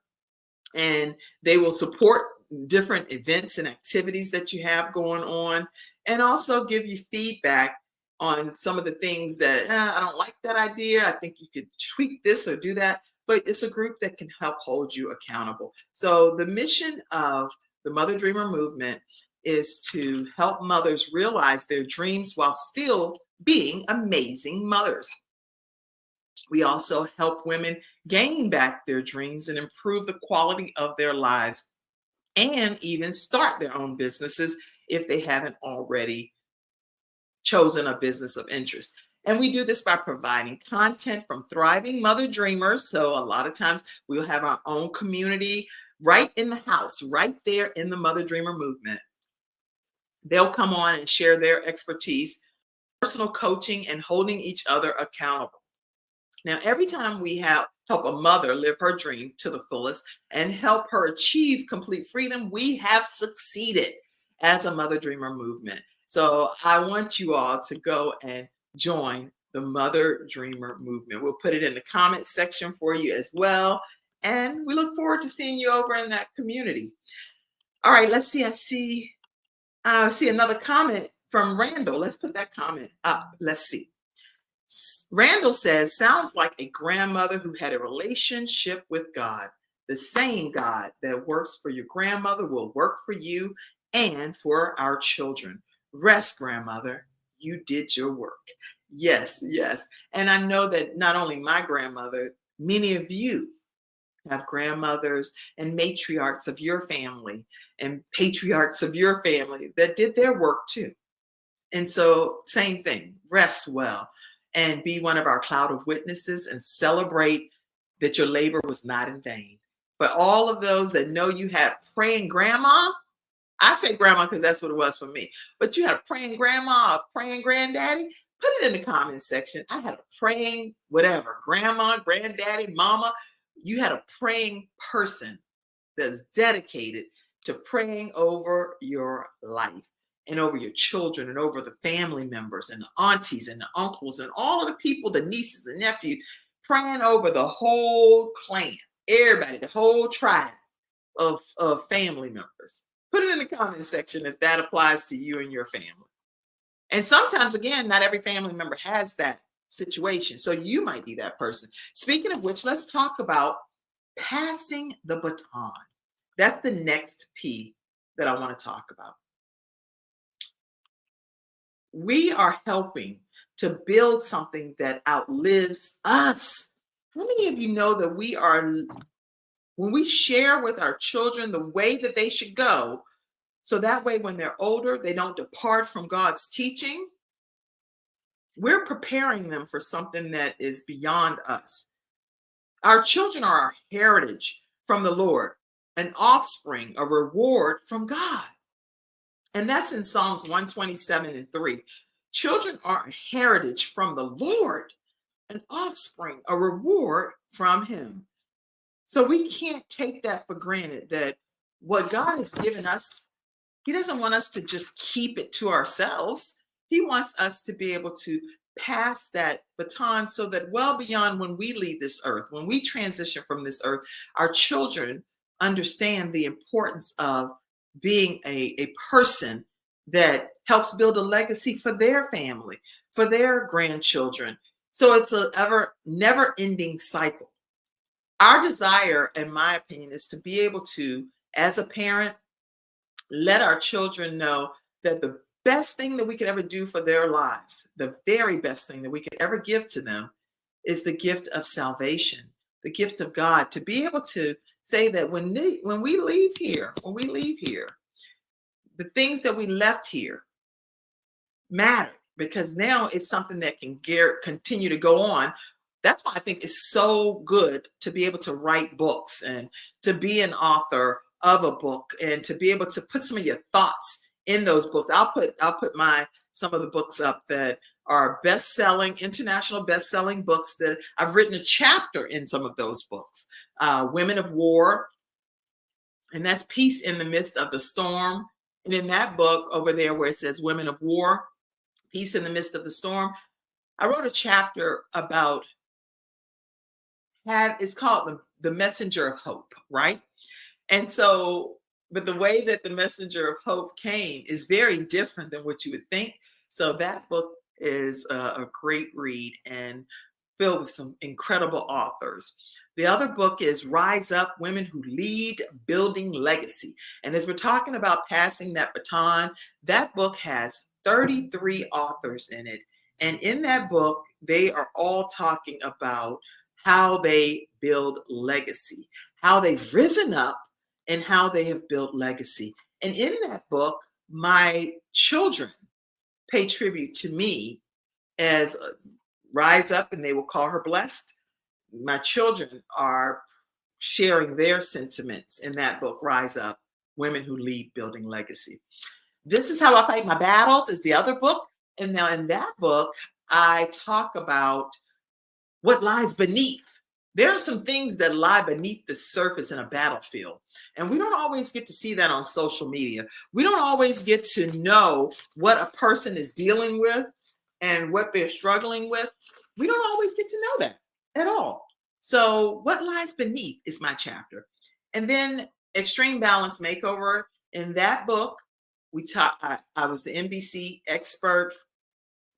and they will support different events and activities that you have going on, and also give you feedback on some of the things that I don't like that idea. I think you could tweak this or do that. But it's a group that can help hold you accountable. So the mission of the Mother Dreamer movement is to help mothers realize their dreams while still being amazing mothers. We also help women gain back their dreams and improve the quality of their lives, and even start their own businesses if they haven't already chosen a business of interest. And we do this by providing content from thriving mother dreamers. So a lot of times we'll have our own community right in the house, right there in the Mother Dreamer movement. They'll come on and share their expertise, personal coaching, and holding each other accountable. Now, every time we help a mother live her dream to the fullest and help her achieve complete freedom, we have succeeded as a Mother Dreamer movement. So I want you all to go and join the Mother Dreamer movement. We'll put it in the comment section for you as well. And we look forward to seeing you over in that community. All right, let's see. I see another comment from Randall. Let's put that comment up. Let's see. Randall says, sounds like a grandmother who had a relationship with God. The same God that works for your grandmother will work for you and for our children. Rest, grandmother. You did your work. Yes, yes. And I know that not only my grandmother, many of you have grandmothers and matriarchs of your family and patriarchs of your family that did their work too. And so, same thing, rest well and be one of our cloud of witnesses and celebrate that your labor was not in vain. For all of those that know you had praying grandma, I say grandma because that's what it was for me, but you had a praying grandma, a praying granddaddy, put it in the comments section. I had a praying whatever, grandma, granddaddy, mama. You had a praying person that's dedicated to praying over your life and over your children and over the family members and the aunties and the uncles and all of the people, the nieces and nephews, praying over the whole clan, everybody, the whole tribe of family members. Put it in the comment section if that applies to you and your family. And sometimes, again, not every family member has that situation. So you might be that person. Speaking of which, let's talk about passing the baton. That's the next P that I want to talk about. We are helping to build something that outlives us. How many of you know that when we share with our children the way that they should go, so that way when they're older, they don't depart from God's teaching, we're preparing them for something that is beyond us. Our children are our heritage from the Lord, an offspring, a reward from God. And that's in Psalms 127:3. Children are a heritage from the Lord, an offspring, a reward from him. So we can't take that for granted, that what God has given us, he doesn't want us to just keep it to ourselves. He wants us to be able to pass that baton so that well beyond when we leave this earth, when we transition from this earth, our children understand the importance of being a person that helps build a legacy for their family, for their grandchildren. So it's a never ending cycle. Our desire, in my opinion, is to be able to, as a parent, let our children know that the best thing that we could ever do for their lives, the very best thing that we could ever give to them, is the gift of salvation, the gift of God, to be able to say that when we leave here, the things that we left here matter, because now it's something that can continue to go on. That's why I think it's so good to be able to write books and to be an author of a book and to be able to put some of your thoughts in those books. I'll put my some of the books up that are best-selling, international best-selling books that I've written a chapter in some of those books. Women of War, and that's Peace in the Midst of the Storm. And in that book over there where it says Women of War, Peace in the Midst of the Storm, I wrote a chapter about it's called the Messenger of Hope, right? And so, but the way that the Messenger of Hope came is very different than what you would think. So that book is a great read and filled with some incredible authors. The other book is Rise Up, Women Who Lead, Building Legacy. And as we're talking about passing that baton, that book has 33 authors in it. And in that book, they are all talking about how they build legacy, how they've risen up and how they have built legacy. And in that book, my children pay tribute to me as Rise Up, and they will call her blessed. My children are sharing their sentiments in that book, Rise Up, Women Who Lead, Building Legacy. This Is How I Fight My Battles is the other book. And now in that book, I talk about what lies beneath. There are some things that lie beneath the surface in a battlefield. And we don't always get to see that on social media. We don't always get to know what a person is dealing with and what they're struggling with. We don't always get to know that at all. So what lies beneath is my chapter. And then Extreme Balance Makeover. In that book, I was the NBC expert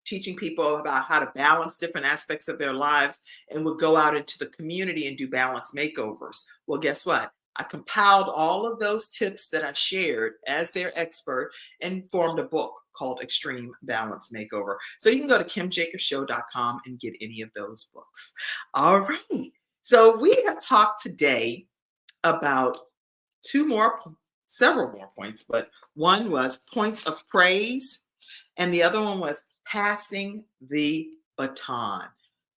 teaching people about how to balance different aspects of their lives, and would go out into the community and do balance makeovers. Well, guess what? I compiled all of those tips that I shared as their expert and formed a book called Extreme Balance Makeover. So you can go to kimjacobshow.com and get any of those books. All right. So we have talked today about several more points, but one was points of praise, and the other one was passing the baton.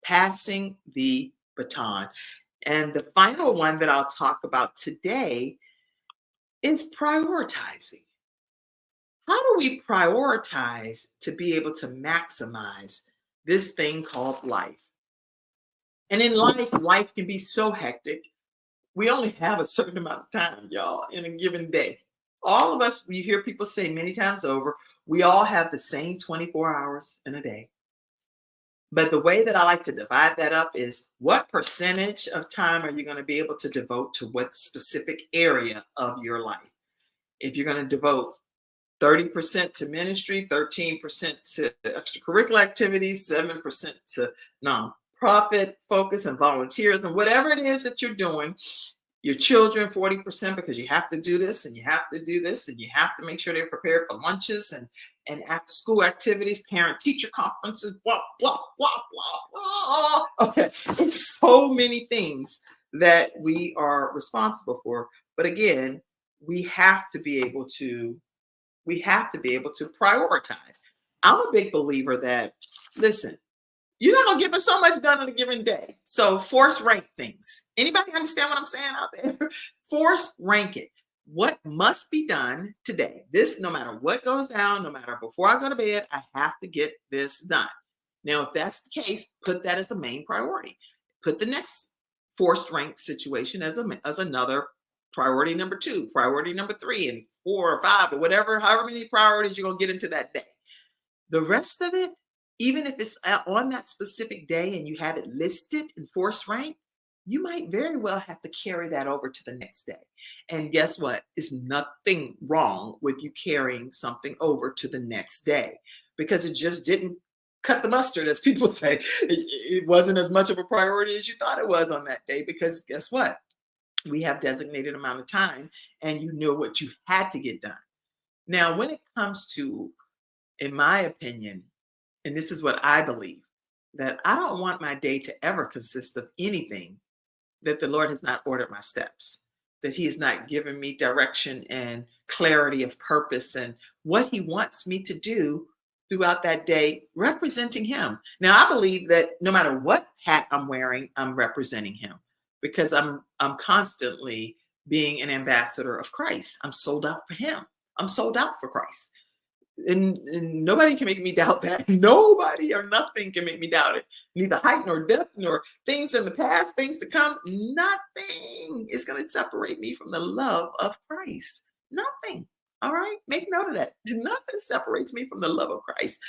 Passing the baton. And the final one that I'll talk about today is prioritizing. How do we prioritize to be able to maximize this thing called life? And in life can be so hectic. We only have a certain amount of time, y'all, in a given day. All of us, you hear people say many times over, we all have the same 24 hours in a day. But the way that I like to divide that up is, what percentage of time are you going to be able to devote to what specific area of your life? If you're going to devote 30% to ministry, 13% to extracurricular activities, 7% to nonprofit focus and volunteers, and whatever it is that you're doing, your children 40% because you have to do this and you have to do this and you have to make sure they're prepared for lunches and after school activities, parent teacher conferences, blah, blah, blah, blah, blah. Okay, it's so many things that we are responsible for. But again, we have to be able to prioritize. I'm a big believer that, listen, you're not gonna get so much done in a given day. So force rank things. Anybody understand what I'm saying out there? Force rank it. What must be done today? This, no matter what goes down, no matter before I go to bed, I have to get this done. Now, if that's the case, put that as a main priority. Put the next forced rank situation as another priority number 2, priority number 3, and 4 or 5, or whatever, however many priorities you're gonna get into that day. The rest of it, even if it's on that specific day and you have it listed in force rank, you might very well have to carry that over to the next day. And guess what? There's nothing wrong with you carrying something over to the next day, because it just didn't cut the mustard, as people say. It wasn't as much of a priority as you thought it was on that day, because guess what? We have designated amount of time and you knew what you had to get done. Now, when it comes to in my opinion, and this is what I believe, that I don't want my day to ever consist of anything that the Lord has not ordered my steps, that He has not given me direction and clarity of purpose and what He wants me to do throughout that day, representing Him. Now, I believe that no matter what hat I'm wearing, I'm representing Him because I'm constantly being an ambassador of Christ. I'm sold out for Him. I'm sold out for Christ. And nobody can make me doubt that. Nobody or nothing can make me doubt it. Neither height nor depth nor things in the past, things to come. Nothing is going to separate me from the love of Christ. Nothing. All right. Make note of that. Nothing separates me from the love of Christ.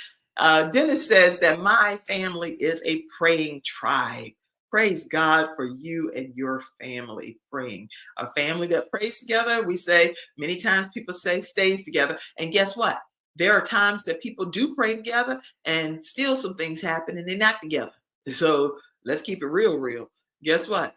Dennis says that my family is a praying tribe. Praise God for you and your family praying. A family that prays together, we say many times people say stays together. And guess what? There are times that people do pray together and still some things happen and they're not together. So let's keep it real, real. Guess what?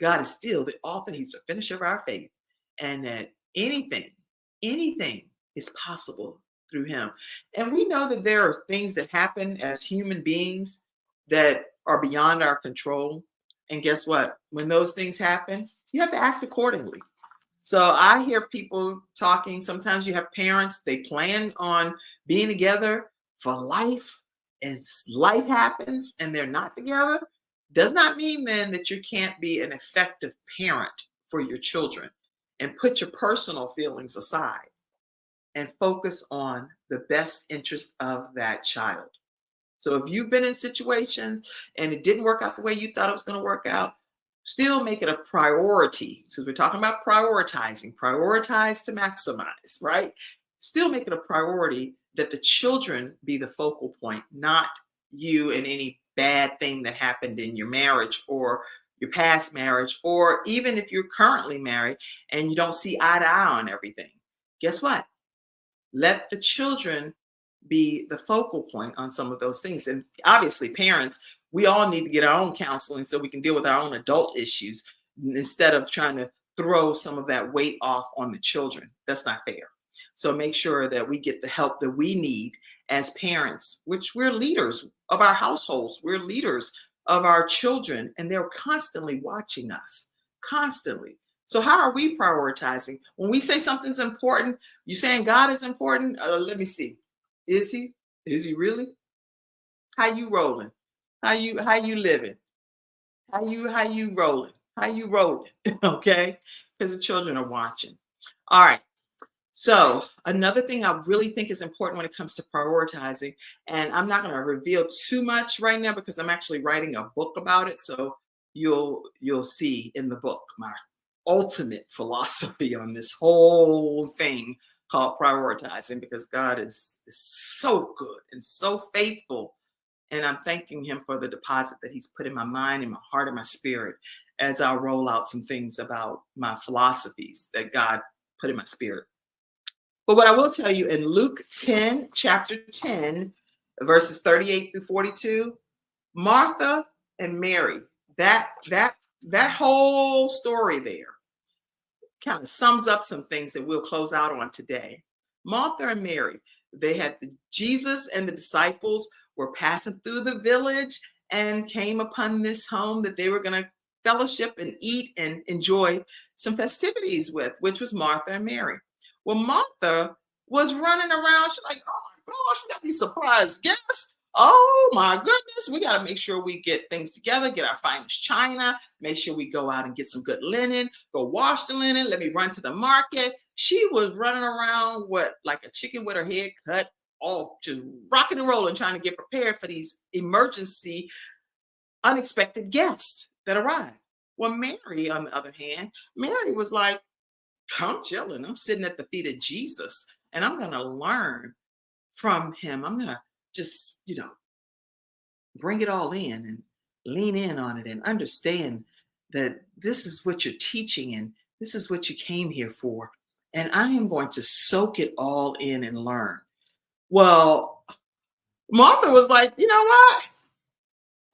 God is still the author. He's the finisher of our faith. And that anything is possible through Him. And we know that there are things that happen as human beings that are beyond our control. And guess what? When those things happen, you have to act accordingly. So I hear people talking. Sometimes you have parents, they plan on being together for life, and life happens and they're not together. Does not mean then that you can't be an effective parent for your children and put your personal feelings aside and focus on the best interest of that child. So if you've been in situations and it didn't work out the way you thought it was going to work out, still make it a priority. So we're talking about prioritizing, prioritize to maximize, right? Still make it a priority that the children be the focal point, not you and any bad thing that happened in your marriage or your past marriage, or even if you're currently married and you don't see eye to eye on everything. Guess what? Let the children be the focal point on some of those things. And obviously, parents, we all need to get our own counseling so we can deal with our own adult issues instead of trying to throw some of that weight off on the children. That's not fair. So make sure that we get the help that we need as parents, which we're leaders of our households, we're leaders of our children, and they're constantly watching us, constantly. So how are we prioritizing? When we say something's important, you saying God is important? Let me see. Is He? Is He really? How you rolling? How you living? How you rolling? How you rolling? Okay? Because the children are watching. All right. So another thing I really think is important when it comes to prioritizing, and I'm not going to reveal too much right now because I'm actually writing a book about it. So you'll see in the book my ultimate philosophy on this whole thing called prioritizing, because God is so good and so faithful. And I'm thanking Him for the deposit that He's put in my mind and my heart and my spirit as I roll out some things about my philosophies that God put in my spirit. But what I will tell you in Luke 10, chapter 10, verses 38 through 42, Martha and Mary, that whole story there kind of sums up some things that we'll close out on today. Martha and Mary, they had Jesus and the disciples were passing through the village and came upon this home that they were going to fellowship and eat and enjoy some festivities with, which was Martha and Mary. Well, Martha was running around. She's like, oh my gosh, we got these surprise guests. Oh my goodness, we got to make sure we get things together, get our finest china, make sure we go out and get some good linen, go wash the linen, let me run to the market. She was running around like a chicken with her head cut, all just rocking and rolling, trying to get prepared for these emergency, unexpected guests that arrived. Well, Mary, on the other hand, Mary was like, I'm chilling. I'm sitting at the feet of Jesus, and I'm going to learn from Him. I'm going to just, bring it all in and lean in on it and understand that this is what you're teaching and this is what you came here for. And I am going to soak it all in and learn. Well, Martha was like, you know what?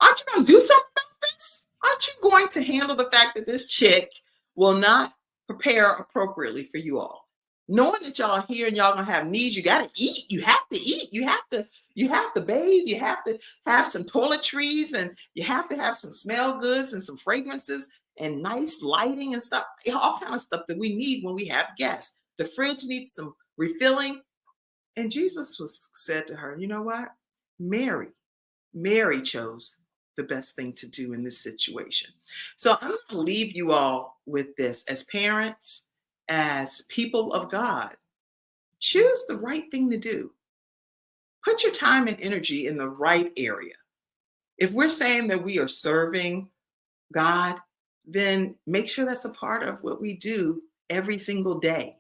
Aren't you going to do something about this? Aren't you going to handle the fact that this chick will not prepare appropriately for you all? knowing that y'all are here and y'all gonna have needs, you gotta eat. You have to eat. You have to bathe. You have to have some toiletries, and you have to have some smell goods and some fragrances and nice lighting and stuff. All kind of stuff that we need when we have guests. The fridge needs some refilling. And Jesus said to her, you know what? Mary chose the best thing to do in this situation. So I'm going to leave you all with this. As parents, as people of God, choose the right thing to do. Put your time and energy in the right area. If we're saying that we are serving God, then make sure that's a part of what we do every single day.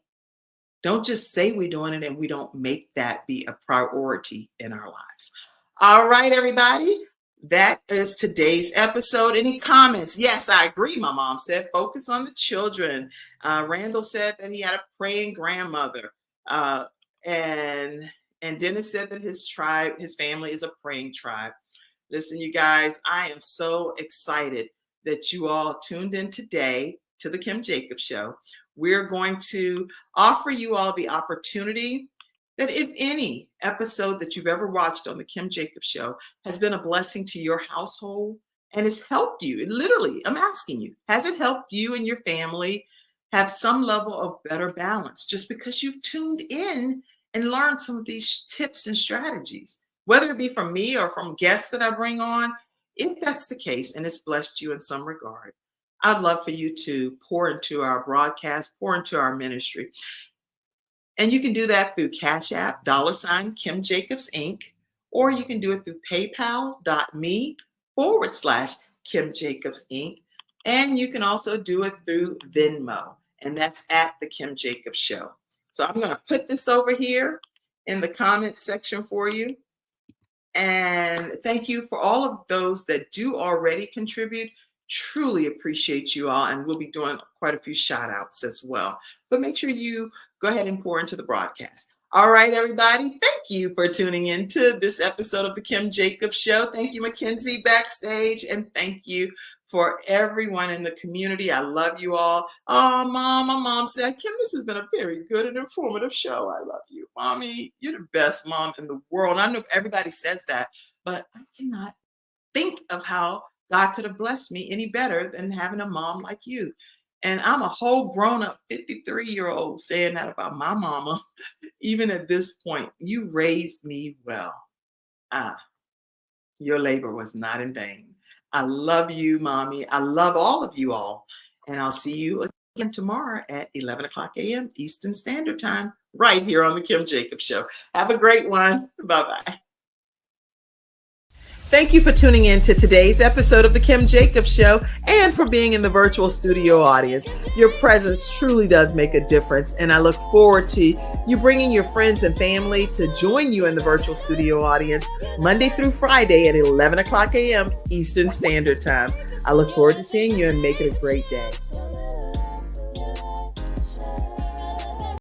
Don't just say we're doing it and we don't make that be a priority in our lives. All right, everybody. That is today's episode. Any comments? Yes, I agree. My mom said focus on the children. Randall said that he had a praying grandmother. And Dennis said that his family is a praying tribe. Listen, you guys, I am so excited that you all tuned in today to the Kim Jacobs Show. We're going to offer you all the opportunity that if any episode that you've ever watched on the Kim Jacobs Show has been a blessing to your household and has helped you, literally, I'm asking you, has it helped you and your family have some level of better balance just because you've tuned in and learned some of these tips and strategies, whether it be from me or from guests that I bring on? If that's the case and it's blessed you in some regard, I'd love for you to pour into our broadcast, pour into our ministry. And you can do that through Cash App, $Kim Jacobs Inc., or you can do it through paypal.me/Kim Jacobs Inc. And you can also do it through Venmo, and that's at the Kim Jacobs Show. So I'm going to put this over here in the comments section for you. And thank you for all of those that do already contribute. Truly appreciate you all, and we'll be doing quite a few shout outs as well. But make sure you go ahead and pour into the broadcast. All right, everybody. Thank you for tuning in to this episode of the Kim Jacobs Show. Thank you, Mackenzie, backstage, and thank you for everyone in the community. I love you all. Oh, Mom, my mom said, Kim, this has been a very good and informative show. I love you. Mommy, you're the best mom in the world. I know everybody says that, but I cannot think of how God could have blessed me any better than having a mom like you. And I'm a whole grown-up 53-year-old saying that about my mama. Even at this point, you raised me well. Your labor was not in vain. I love you, Mommy. I love all of you all. And I'll see you again tomorrow at 11 o'clock a.m. Eastern Standard Time, right here on the Kim Jacobs Show. Have a great one. Bye-bye. Thank you for tuning in to today's episode of the Kim Jacobs Show and for being in the virtual studio audience. Your presence truly does make a difference, and I look forward to you bringing your friends and family to join you in the virtual studio audience Monday through Friday at 11 o'clock a.m. Eastern Standard Time. I look forward to seeing you and make it a great day.